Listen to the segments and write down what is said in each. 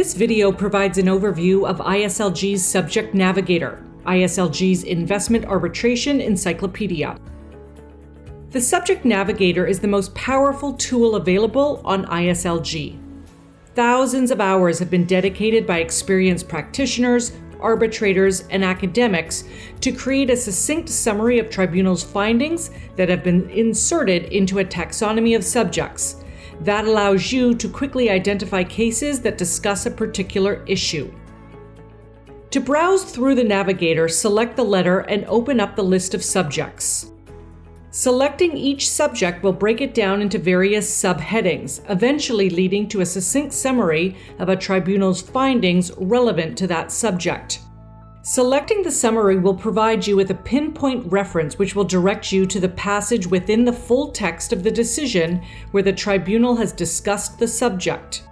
This video provides an overview of ISLG's Subject Navigator, ISLG's Investment Arbitration Encyclopedia. The Subject Navigator is the most powerful tool available on ISLG. Thousands of hours have been dedicated by experienced practitioners, arbitrators, and academics to create a succinct summary of tribunal's findings that have been inserted into a taxonomy of subjects. That allows you to quickly identify cases that discuss a particular issue. To browse through the Navigator, select the letter and open up the list of subjects. Selecting each subject will break it down into various subheadings, eventually leading to a succinct summary of a tribunal's findings relevant to that subject. Selecting the summary will provide you with a pinpoint reference which will direct you to the passage within the full text of the decision where the tribunal has discussed the subject.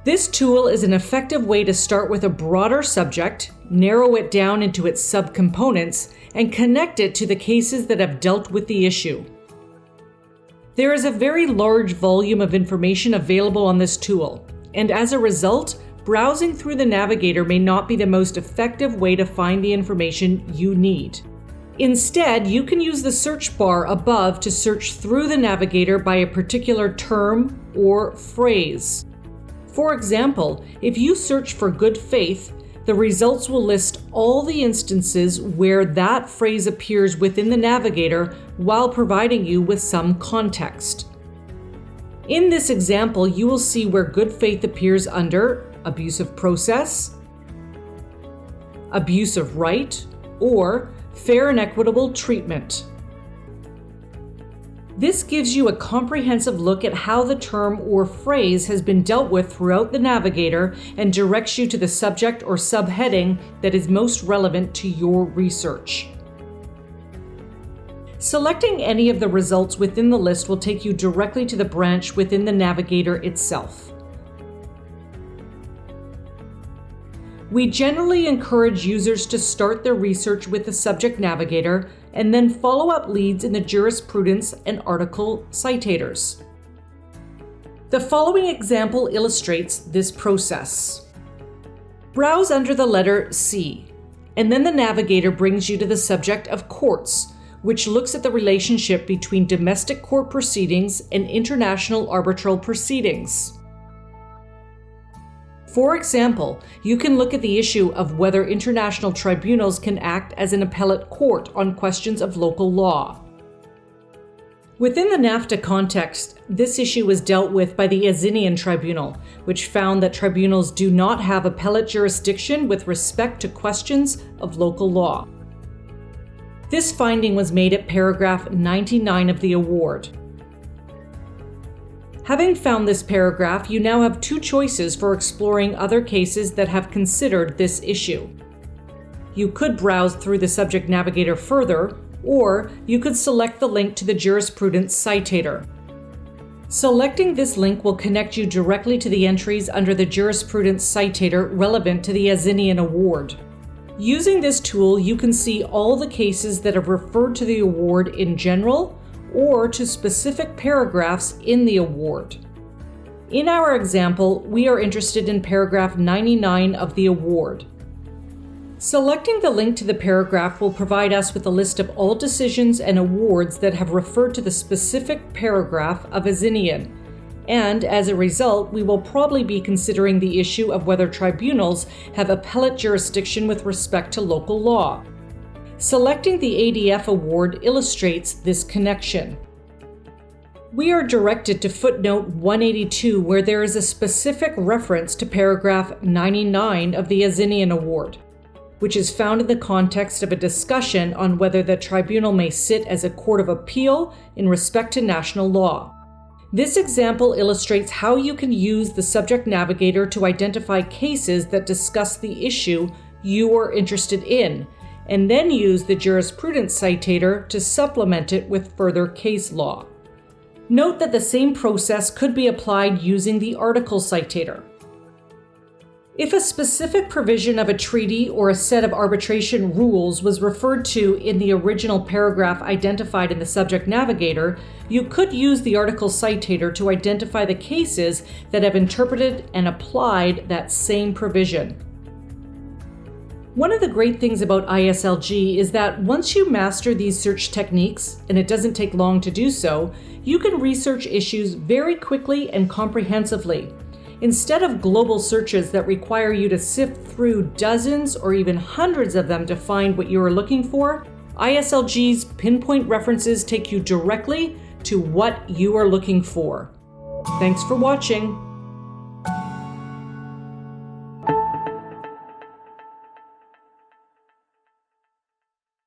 This tool is an effective way to start with a broader subject, narrow it down into its subcomponents, and connect it to the cases that have dealt with the issue. There is a very large volume of information available on this tool, and as a result, browsing through the Navigator may not be the most effective way to find the information you need. Instead, you can use the search bar above to search through the Navigator by a particular term or phrase. For example, if you search for good faith, the results will list all the instances where that phrase appears within the Navigator while providing you with some context. In this example, you will see where good faith appears under abuse of process, abuse of right, or fair and equitable treatment. This gives you a comprehensive look at how the term or phrase has been dealt with throughout the Navigator and directs you to the subject or subheading that is most relevant to your research. Selecting any of the results within the list will take you directly to the branch within the Navigator itself. We generally encourage users to start their research with the Subject Navigator and then follow up leads in the jurisprudence and article citators. The following example illustrates this process. Browse under the letter C, and then the Navigator brings you to the subject of courts, which looks at the relationship between domestic court proceedings and international arbitral proceedings. For example, you can look at the issue of whether international tribunals can act as an appellate court on questions of local law. Within the NAFTA context, this issue was dealt with by the ISLG Tribunal, which found that tribunals do not have appellate jurisdiction with respect to questions of local law. This finding was made at paragraph 99 of the award. Having found this paragraph, you now have two choices for exploring other cases that have considered this issue. You could browse through the Subject Navigator further, or you could select the link to the jurisprudence citator. Selecting this link will connect you directly to the entries under the jurisprudence citator relevant to the ISLG award. Using this tool, you can see all the cases that have referred to the award in general, or to specific paragraphs in the award. In our example, we are interested in paragraph 99 of the award. Selecting the link to the paragraph will provide us with a list of all decisions and awards that have referred to the specific paragraph of ISLG, and as a result, we will probably be considering the issue of whether tribunals have appellate jurisdiction with respect to local law. Selecting the ADF award illustrates this connection. We are directed to footnote 182, where there is a specific reference to paragraph 99 of the ISLG award, which is found in the context of a discussion on whether the tribunal may sit as a court of appeal in respect to national law. This example illustrates how you can use the Subject Navigator to identify cases that discuss the issue you are interested in, and then use the jurisprudence citator to supplement it with further case law. Note that the same process could be applied using the article citator. If a specific provision of a treaty or a set of arbitration rules was referred to in the original paragraph identified in the Subject Navigator, you could use the article citator to identify the cases that have interpreted and applied that same provision. One of the great things about ISLG is that once you master these search techniques, and it doesn't take long to do so, you can research issues very quickly and comprehensively. Instead of global searches that require you to sift through dozens or even hundreds of them to find what you are looking for, ISLG's pinpoint references take you directly to what you are looking for. Thanks for watching.